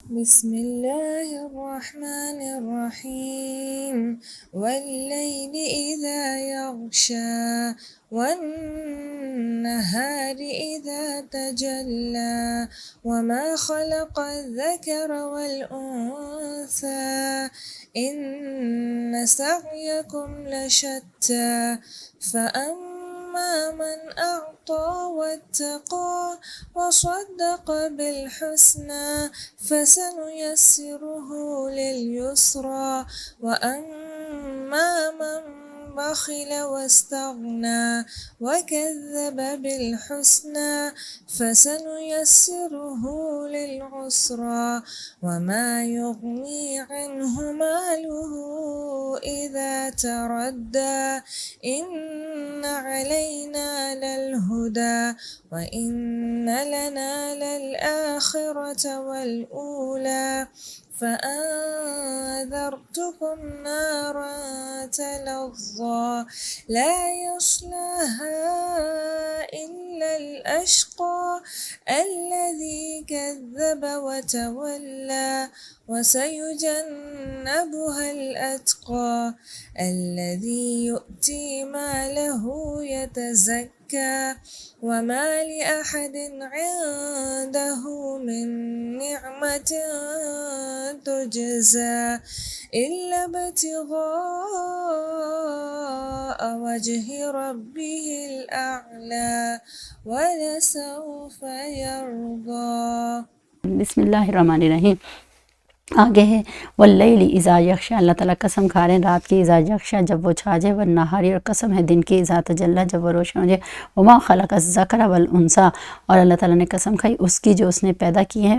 بسم الله الرحمن الرحيم والليل إذا يغشى والنهار إذا تجلى وما خلق الذكر والأنثى إن سعيكم لشتى فأما من أعطى واتقى وصدق بالحسنى فسنيسره لليسرى وأما من بخل واستغنى وكذب بالحسنى فسنيسره للعسرى وما يغني عنه ماله إذا تردى إن علينا للهدى وإن لنا للآخرة والأولى فأنذرتكم نارا تلظى لا يصلاها إلا الأشقى الذي كذب وتولى وسيجنبها الأتقى الذي يؤتي ماله يتزكى وما لأحد عنده من نعمة تجزى إلا ابتغاء وجه ربه الأعلى ولسوف يرضى. بسم اللہ الرحمن الرحیم. آگے ہے واللیل اذا یغشا. اللہ تعالیٰ قسم کھا رہے ہیں رات کی اذا یغشا جب وہ چھا جائے، والنہاری اور قسم ہے دن کی اذا تجلی جب وہ روشن ہو جائے، وما خلق الذکر والانثی اور اللہ تعالیٰ نے قسم کھائی اس کی جو اس نے پیدا کی ہے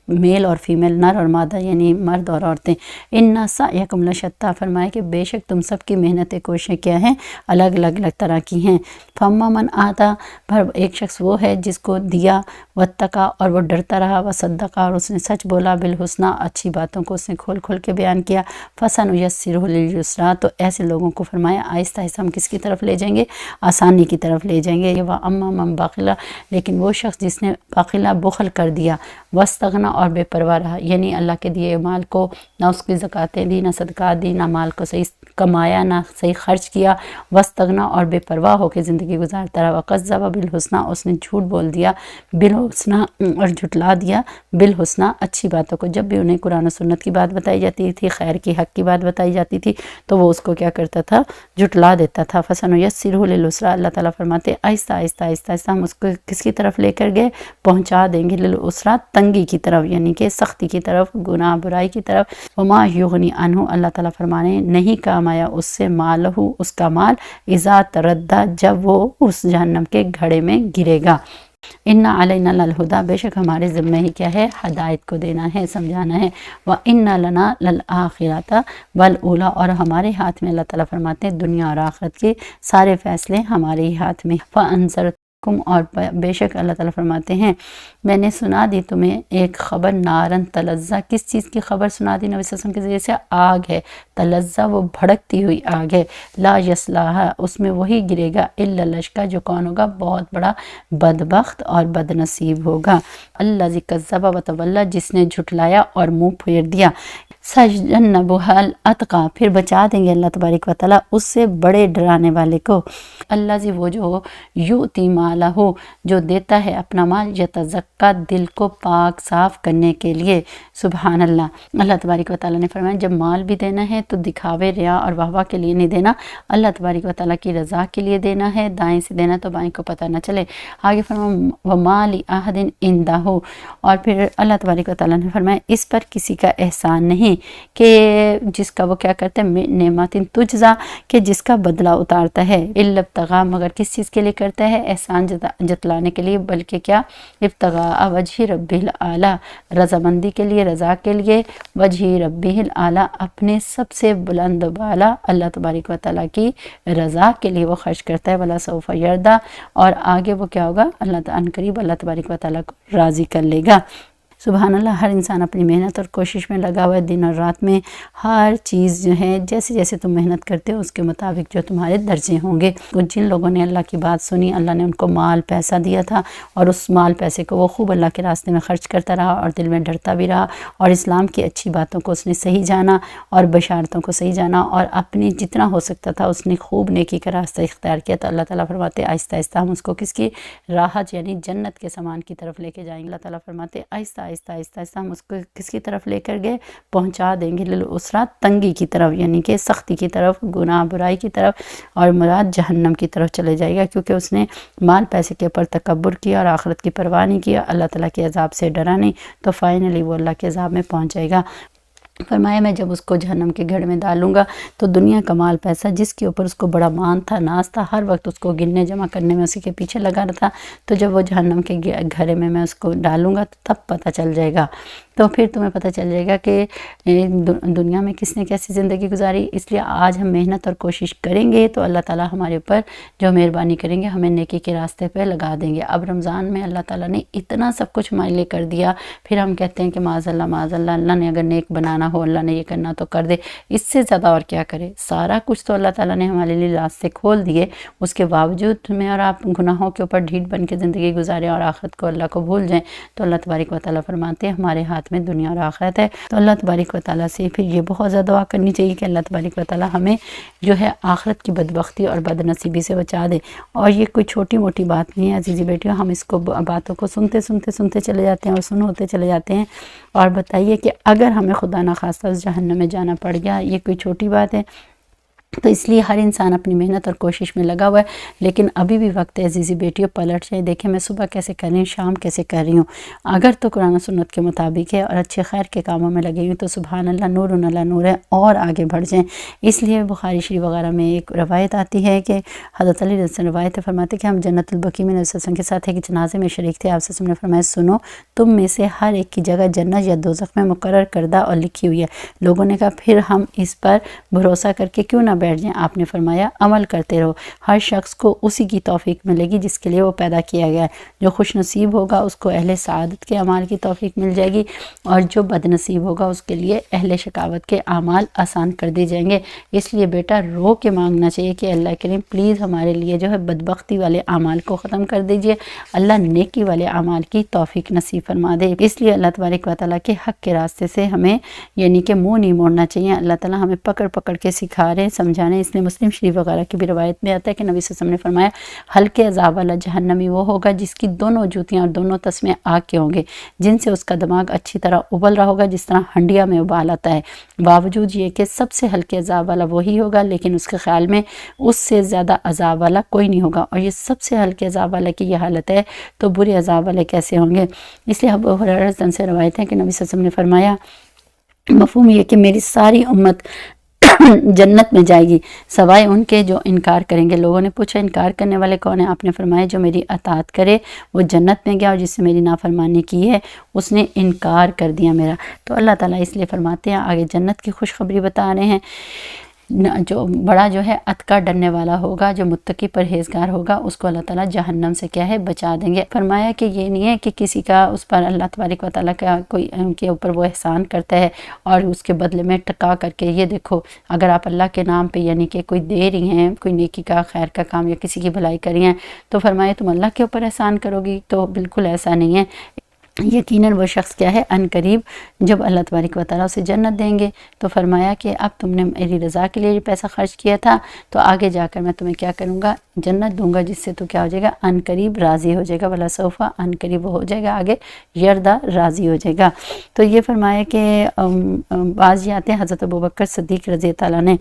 میل اور فیمیل، نر اور مادہ یعنی مرد اور عورتیں. ان سعیکم لشتی فرمایا کہ بے شک تم سب کی محنت کوششیں کیا ہیں الگ الگ طرح کی ہیں. فاما من آتا پر ایک شخص وہ ہے جس کو دیا، واتقا اور وہ ڈرتا رہا، وصدقا اور اس نے سچ بولا، بالحسنی اچھی باتوں کو اس نے کھول کھول کے بیان کیا، فسنیسرہ للیسریٰ تو ایسے لوگوں کو فرمایا آہستہ آہستہ ہم کس کی طرف لے جائیں گے؟ آسانی کی طرف لے جائیں گے. واما من بخل لیکن وہ شخص جس نے بخلا بخل کر دیا، واستغنی اور بے پرواہ رہا یعنی اللہ کے دیے مال کو نہ اس کی زکاتیں دی، نہ صدقات دی، نہ مال کو صحیح کمایا، نہ صحیح خرچ کیا، واستغنی اور بے پرواہ ہو کے زندگی گزارتا رہا، وکذب بالحسنی اس نے جھوٹ بول دیا، بالحسنی اور جھٹلا دیا، بالحسنی اچھی باتوں کو. جب بھی انہیں قرآن و سنت کی بات بتائی جاتی تھی، خیر کی حق کی بات بتائی جاتی تھی تو وہ اس کو کیا کرتا تھا؟ جھٹلا دیتا تھا. فسنیسرہ للعسریٰ اللہ تعالیٰ فرماتے آہستہ آہستہ آہستہ آہستہ ہم اس کو کس کی طرف لے کر گئے؟ پہنچا دیں گے للعسریٰ تنگی کی طرف یعنی کہ سختی کی طرف، گناہ برائی کی طرف. وما یغنی عنہ اللہ تعالیٰ فرمانے نہیں کام آیا اس سے مالہ اس کا مال اذا تردی جب وہ اس جہنم کے گھڑے میں گرے گا. ان علینا للہدی بے شک ہمارے ذمہ ہی کیا ہے؟ ہدایت کو دینا ہے، سمجھانا ہے. وان لنا للآخرۃ والاولی اور ہمارے ہاتھ میں اللہ تعالیٰ فرماتے ہیں دنیا اور آخرت کے سارے فیصلے ہمارے ہی ہاتھ میں. فانذرتکم اور بے شک اللہ تعالیٰ فرماتے ہیں میں نے سنا دی تمہیں ایک خبر، نارن تلظی کس چیز کی خبر سنا دی نبی صلی اللہ علیہ وسلم کے ذریعے سے؟ آگ ہے. تلظی وہ بھڑکتی ہوئی آگ ہے. لا یصلاھا اس میں وہی گرے گا الا الاشقی جو کون ہوگا؟ بہت بڑا بدبخت اور بد نصیب ہوگا. الذی کذب وتولی جس نے جھٹلایا اور منہ پھیر دیا. سیجنبھا الاتقی پھر بچا دیں گے اللہ تبارک و تعالیٰ اس سے بڑے ڈرانے والے کو. الذی وہ جو یؤتی مالہ جو دیتا ہے اپنا مال، یتزکی دل کو پاک صاف کرنے کے لیے. سبحان اللہ. اللہ تبارک و تعالیٰ نے فرمایا جب مال بھی دینا ہے تو دکھاوے، ریا اور واہ واہ کے لیے نہیں دینا، اللہ تبارک و تعالیٰ کی رضا کے لیے دینا ہے. دائیں سے دینا تو بائیں کو پتہ نہ چلے. آگے فرمایا وما لأحد عندہ اور پھر اللہ تبارک و تعالیٰ نے فرمایا اس پر کسی کا احسان نہیں کہ جس کا وہ کیا کرتے ہیں نعمت تجزا کہ جس کا بدلہ اتارتا ہے. الا ابتغاء مگر کس چیز کے لیے کرتا ہے؟ احسان جتلانے کے لیے، بلکہ کیا؟ ابتغاء وجہ ربہ الاعلی رضامندی کے لیے، رضا کے لیے. وجہ ربہ الاعلی اپنے سب سے بلند بالا اللہ تبارک و تعالیٰ کی رضا کے لیے وہ خرچ کرتا ہے. ولا سوف یرضی اور آگے وہ کیا ہوگا؟ اللہ تعالیٰ عنقریب اللہ تبارک و تعالیٰ کو راضی کر لے گا. سبحان اللہ، ہر انسان اپنی محنت اور کوشش میں لگا ہوا ہے، دن اور رات میں ہر چیز جو ہے جیسے جیسے تم محنت کرتے ہو اس کے مطابق جو تمہارے درجے ہوں گے۔ جن لوگوں نے اللہ کی بات سنی، اللہ نے ان کو مال پیسہ دیا تھا اور اس مال پیسے کو وہ خوب اللہ کے راستے میں خرچ کرتا رہا اور دل میں ڈرتا بھی رہا، اور اسلام کی اچھی باتوں کو اس نے صحیح جانا اور بشارتوں کو صحیح جانا، اور اپنی جتنا ہو سکتا تھا اس نے خوب نیکی کا راستہ اختیار کیا، تو اللہ تعالیٰ فرماتے آہستہ آہستہ ہم اس کو کس کی راحت یعنی جنت کے سامان کی طرف لے کے جائیں گے۔ اللہ تعالیٰ فرماتے آہستہ آہستہ آہستہ آہستہ ہم اس کو کس کی طرف لے کر گئے، پہنچا دیں گے للعسرا، تنگی کی طرف یعنی کہ سختی کی طرف، گناہ برائی کی طرف، اور مراد جہنم کی طرف چلے جائے گا، کیونکہ اس نے مال پیسے کے اوپر تکبر کیا اور آخرت کی پرواہ نہیں کیا، اللہ تعالیٰ کے عذاب سے ڈرا نہیں، تو فائنلی وہ اللہ کے عذاب میں پہنچ جائے گا۔ فرمایا میں جب اس کو جہنم کے گھڑ میں ڈالوں گا تو دنیا کا مال پیسہ جس کے اوپر اس کو بڑا مان تھا، ناز تھا، ہر وقت اس کو گننے جمع کرنے میں اسی کے پیچھے لگا رہا تھا، تو جب وہ جہنم کے گھڑے میں اس کو ڈالوں گا تو تب پتہ چل جائے گا، تو پھر تمہیں پتہ چل جائے گا کہ دنیا میں کس نے کیسی زندگی گزاری۔ اس لیے آج ہم محنت اور کوشش کریں گے تو اللہ تعالیٰ ہمارے اوپر جو مہربانی کریں گے ہمیں نیکی کے راستے پہ لگا دیں گے۔ اب رمضان میں اللہ تعالیٰ نے اتنا سب کچھ ہمارے لیے کر دیا، پھر ہم کہتے ہیں کہ معاذ اللہ اللہ نے اگر نیک بنانا ہو، اللہ نے یہ کرنا تو کر دے، اس سے زیادہ اور کیا کرے۔ سارا کچھ تو اللہ تعالیٰ نے ہمارے لیے راستے کھول دیے، اس کے باوجود میں اور آپ گناہوں کے اوپر ڈھیٹ بن کے زندگی گزارے اور آخرت کو اللہ کو بھول جائیں، تو اللہ تبارک و تعالیٰ فرماتے ہیں ہمارے ہاتھ میں دنیا اور آخرت ہے۔ تو اللہ تبارک و تعالیٰ سے پھر یہ بہت زیادہ دعا کرنی چاہیے کہ اللہ تبارک و تعالیٰ ہمیں جو ہے آخرت کی بدبختی اور بد نصیبی سے بچا دے۔ اور یہ کوئی چھوٹی موٹی بات نہیں ہے عزیزی بیٹیوں، ہم اس کو باتوں کو سنتے چلے جاتے ہیں اور ہوتے چلے جاتے ہیں، اور بتائیے کہ اگر ہمیں خدا نخواستہ اس جہنم میں جانا پڑ گیا، یہ کوئی چھوٹی بات ہے؟ تو اس لیے ہر انسان اپنی محنت اور کوشش میں لگا ہوا ہے، لیکن ابھی بھی وقت ہے عزیزی بیٹیوں، پلٹ جائیں، دیکھیں میں صبح کیسے کر رہی ہوں، شام کیسے کر رہی ہوں، اگر تو قرآن و سنت کے مطابق ہے اور اچھے خیر کے کاموں میں لگی ہوں تو سبحان اللہ، نور علی نور ہے، اور آگے بڑھ جائیں۔ اس لیے بخاری شریف وغیرہ میں ایک روایت آتی ہے کہ حضرت علی رضی اللہ عنہ روایت فرماتے کہ ہم جنت البقیع میں نبی صلی اللہ علیہ وسلم کے ساتھ ایک جنازے میں شریک تھے، آپ صلی اللہ علیہ وسلم نے فرمایا سنو، تم میں سے ہر ایک کی جگہ جنت یا دوزخ میں مقرر کردہ اور لکھی ہوئی ہے۔ لوگوں نے کہا پھر ہم اس پر بھروسہ کر کے کیوں نہ بیٹھ جائیں؟ آپ نے فرمایا عمل کرتے رہو، ہر شخص کو اسی کی توفیق ملے گی جس کے لیے وہ پیدا کیا گیا ہے، جو خوش نصیب ہوگا اس کو اہل سعادت کے اعمال کی توفیق مل جائے گی، اور جو بد نصیب ہوگا اس کے لیے اہل شقاوت کے اعمال آسان کر دی جائیں گے۔ اس لیے بیٹا رو کے مانگنا چاہیے کہ اللہ کریم پلیز ہمارے لیے جو ہے بدبختی والے اعمال کو ختم کر دیجئے، اللہ نیکی والے اعمال کی توفیق نصیب فرما دے۔ اس لیے اللہ تبارک و تعالیٰ کے حق کے راستے سے ہمیں یعنی کہ منہ نہیں موڑنا چاہیے، اللہ تعالیٰ ہمیں پکڑ پکڑ کے سکھا رہے ہیں، سمجھا رہے ہیں۔ اس لیے مسلم شریف وغیرہ کی بھی روایت میں آتا ہے کہ نبی صلی اللہ علیہ وسلم نے فرمایا ہلکے عذاب والا جہنمی وہ ہوگا جس کی دونوں جوتیاں اور دونوں تسمے آگ کے ہوں گے، جن سے اس کا دماغ اچھی طرح ابل رہا ہوگا جس طرح ہنڈیا میں ابال آتا ہے، باوجود یہ کہ سب سے ہلکے عذاب والا وہی ہوگا، لیکن اس کے خیال میں اس سے زیادہ عذاب والا کوئی نہیں ہوگا، اور یہ سب سے ہلکے عذاب والا کی یہ حالت ہے تو برے عذاب والے کیسے ہوں گے۔ اس لیے ابو ہریرہ رضی اللہ عنہ سے روایت ہے کہ نبی صلی اللہ علیہ وسلم نے فرمایا مفہوم یہ کہ میری ساری امت جنت میں جائے گی سوائے ان کے جو انکار کریں گے۔ لوگوں نے پوچھا انکار کرنے والے کون ہیں؟ آپ نے فرمایا جو میری اطاعت کرے وہ جنت میں گیا، اور جس سے میری نافرمانی کی ہے اس نے انکار کر دیا میرا۔ تو اللہ تعالیٰ اس لیے فرماتے ہیں آگے جنت کی خوشخبری بتا رہے ہیں، جو بڑا جو ہے اتقا ڈرنے والا ہوگا، جو متقی پرہیزگار ہوگا، اس کو اللہ تعالیٰ جہنم سے کیا ہے بچا دیں گے۔ فرمایا کہ یہ نہیں ہے کہ کسی کا اس پر اللہ تبارک و تعالیٰ کا کوئی ان کے اوپر وہ احسان کرتا ہے اور اس کے بدلے میں ٹکا کر کے یہ دیکھو اگر آپ اللہ کے نام پہ یعنی کہ کوئی دے رہی ہیں، کوئی نیکی کا خیر کا کام یا کسی کی بھلائی کر رہی ہیں، تو فرمایا تم اللہ کے اوپر احسان کرو گی، تو بالکل ایسا نہیں ہے۔ یقیناً وہ شخص کیا ہے ان قریب جب اللہ تبارک و تعالیٰ اسے جنت دیں گے تو فرمایا کہ اب تم نے میری رضا کے لیے پیسہ خرچ کیا تھا تو آگے جا کر میں تمہیں کیا کروں گا، جنت دوں گا، جس سے تو کیا ہو جائے گا ان قریب راضی ہو جائے گا، ولا سوفا ان قریب ہو جائے گا، آگے یردا راضی ہو جائے گا۔ تو یہ فرمایا کہ بعض یہ آتے ہیں حضرت ابوبکر صدیق رضی اللہ عنہ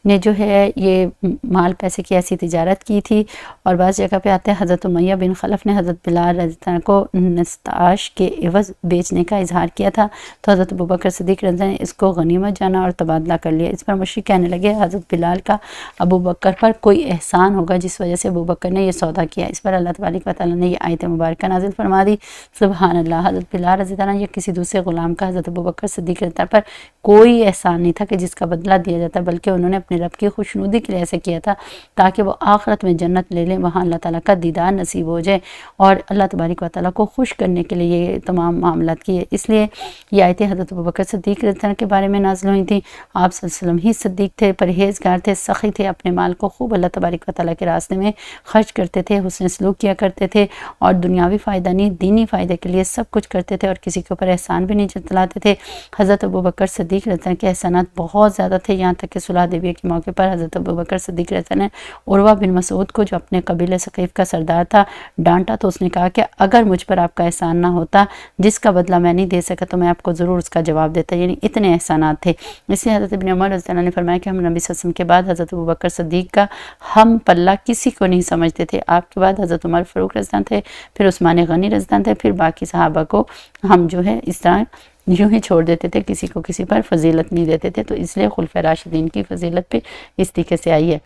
نے جو ہے یہ مال پیسے کی ایسی تجارت کی تھی، اور بعض جگہ پہ آتے ہیں حضرت امیہ بن خلف نے حضرت بلال رضی اللہ عنہ کو نستعاش کے عوض بیچنے کا اظہار کیا تھا، تو حضرت ابوبکر صدیق رضی اللہ عنہ نے اس کو غنیمت جانا اور تبادلہ کر لیا۔ اس پر مشرک کہنے لگے حضرت بلال کا ابوبکر پر کوئی احسان ہوگا جس وجہ سے ابوبکر نے یہ سودا کیا۔ اس پر اللہ تبارک و تعالیٰ نے یہ آیت مبارکہ نازل فرما دی، سبحان اللہ، حضرت بلال رضی اللہ عنہ یا کسی دوسرے غلام کا حضرت ابوبکر صدیق رضی اللہ عنہ پر کوئی احسان نہیں تھا کہ جس کا بدلہ دیا جاتا، بلکہ انہوں نے اپنے اپنے رب کی خوشنودی کے لیے ایسے کیا تھا تاکہ وہ آخرت میں جنت لے لیں، وہاں اللہ تعالیٰ کا دیدار نصیب ہو جائے، اور اللہ تبارک و تعالیٰ کو خوش کرنے کے لیے یہ تمام معاملات کیے۔ اس لیے یہ آیتیں حضرت ابوبکر صدیق رضی اللہ عنہ کے بارے میں نازل ہوئی تھیں۔ آپ صلی اللہ علیہ وسلم ہی صدیق تھے، پرہیزگار تھے، سخی تھے، اپنے مال کو خوب اللہ تبارک و تعالیٰ کے راستے میں خرچ کرتے تھے، حسن سلوک کیا کرتے تھے، اور دنیاوی فائدہ نہیں دینی فائدے کے لیے سب کچھ کرتے تھے، اور کسی کے اوپر احسان بھی نہیں جتلاتے تھے۔ حضرت ابوبکر صدیق رضی اللہ عنہ کے احسانات بہت زیادہ تھے، یہاں تک کہ صلح حدیبیہ کے موقع پر حضرت ابوبکر صدیق رضی اللہ عنہ نے عروہ بن مسعود کو جو اپنے قبیلہ ثقیف کا سردار تھا ڈانٹا، تو اس نے کہا کہ اگر مجھ پر آپ کا احسان نہ ہوتا جس کا بدلہ میں نہیں دے سکا تو میں آپ کو ضرور اس کا جواب دیتا، یعنی اتنے احسانات تھے۔ اس لیے حضرت ابن عمر رضی اللہ عنہ نے فرمایا کہ ہم نبی صلی اللہ علیہ وسلم کے بعد حضرت ابوبکر صدیق کا ہم پلہ کسی کو نہیں سمجھتے تھے، آپ کے بعد حضرت عمر فاروق رضی اللہ عنہ تھے، پھر عثمان غنی رضی اللہ عنہ تھے، پھر باقی صحابہ کو ہم جو ہے اس طرح یوں ہی چھوڑ دیتے تھے، کسی کو کسی پر فضیلت نہیں دیتے تھے۔ تو اس لیے خلفائے راشدین کی فضیلت پہ اس طریقے سے آئی ہے۔